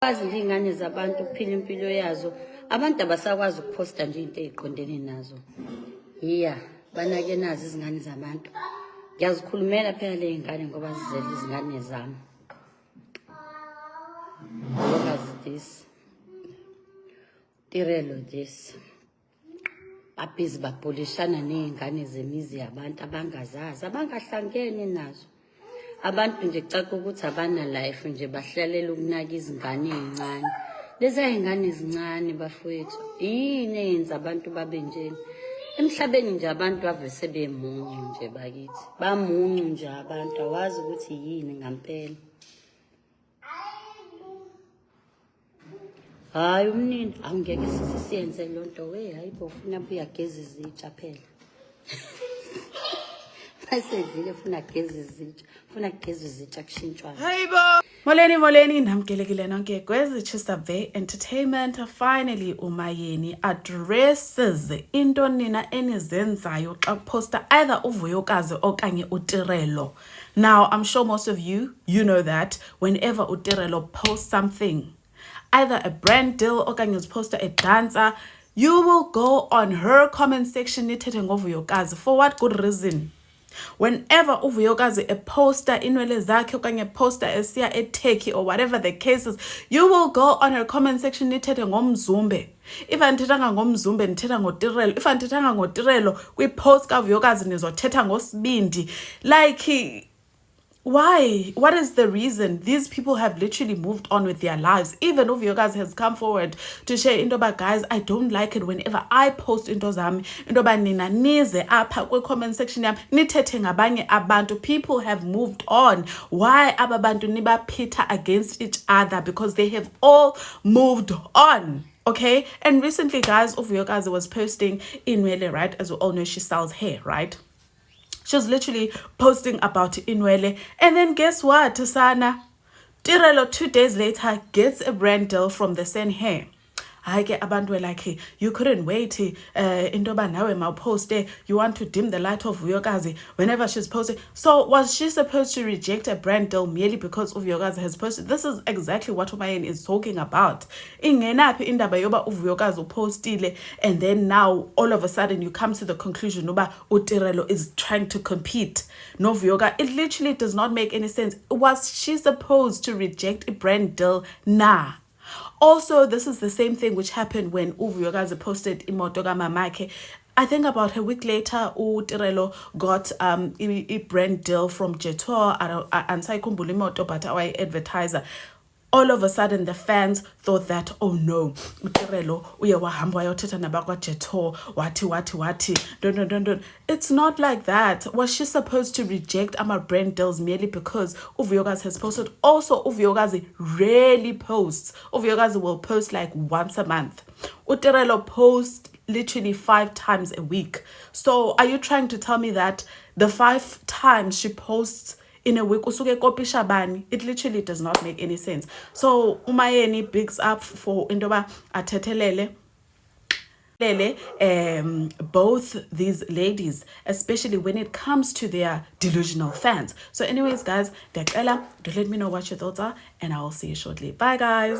Bazi nje ingane zabantu ukuphila impilo yazo. Abantu abasakwazi ukuphosta nje into eziqondene nazo. Banake nazi izingane zabantu. Ngiyazikhulumela phela le ngane ngoba zizele izingane zami. This Tirelo this. Babhizi bapolishana nezingane zemizi yabantu abangazazi, abangahlangene nazo. Abantu nje kucaca ukuthi abana life nje bahlalela ukunaka izingane ezincane. Lezi izingane ezincane bafowethu, yini eyenza abantu babe njeni? Emhlabeni nje abantu bavese bemuncu nje bakithi. Bamuncu nje abantu, awazi ukuthi yini ngempela. Hayi umnini, awungeke siyenze lonto hayibo ufuna buyageza izitsha phela. Masedlile ufuna geza izitsha, ufuna geza izitsha kushintshwana. Hayibo. Moleni namkelekile nonke kwezi Chisave Entertainment. Finally uMayeni addresses into nina enizenzayo xa posta either uVuyokazi okanye uTirelo. Now I'm sure most of you know that whenever uTirelo posts something, either a brand deal okanye poster a dancer, you will go on her comment section nithethe ngoVuyokazi. For what good reason? Whenever uVuyokazi a poster inwele zakhe okanye poster esiya eTurkey or whatever the case is, you will go on her comment section nithethe ngomzumbe. If andithethanga ngomzumbe nithetha ngoTirelo, if andithethanga ngoTirelo kwi-post kaVuyokazi nizothetha ngosibindi. Like, why? What is the reason? These people have literally moved on with their lives. Even uVuyokazi has come forward to share indoba, guys, I don't like it whenever I post into zami indoba nina nize apha kwi-comment section yam nithethe ngabanye abantu. People have moved on. Why ababantu nibaphitha against each other? Because they have all moved on. Okay? And recently, guys, uVuyokazi was posting Inwele, right? As we all know, she sells hair, right? She was literally posting about Inwele. And then guess what, Sana? Tirelo 2 days later gets a brand deal from the same hair. I get abantu were like, hey, you couldn't wait. Indoba nawe mawuposte. You want to dim the light of Vuyokazi whenever she's posting. So was she supposed to reject a brand deal merely because Vuyokazi has posted? This is exactly what Umayeni is talking about. Ingenaphi indaba yoba uVuyokazi upostile, and then now all of a sudden you come to the conclusion noba uTirelo is trying to compete. No Vuyokazi. It literally does not make any sense. Was she supposed to reject a brand deal? Nah. Also, this is the same thing which happened when uVuyokazi posted imoto kaMamakhe. I think about a week later, uTirelo got a brand deal from Jetor and sayikhumbula imoto but our advertiser. All of a sudden, the fans thought that, oh no, uTirelo uye wahamba wayothetha nabakwa Jetor, wati. Don't. It's not like that. Was she supposed to reject our brand deals merely because uVuyokazi has posted? Also, uVuyokazi rarely posts. uVuyokazi will post like once a month. uTirelo posts literally 5 times a week. So are you trying to tell me that the 5 times she posts in a week usuke kopisha bani? It literally does not make any sense. So Umayeni bigs up for indoba athethelele both these ladies, especially when it comes to their delusional fans. So anyways, guys, do let me know what your thoughts are, and I will see you shortly. Bye, guys.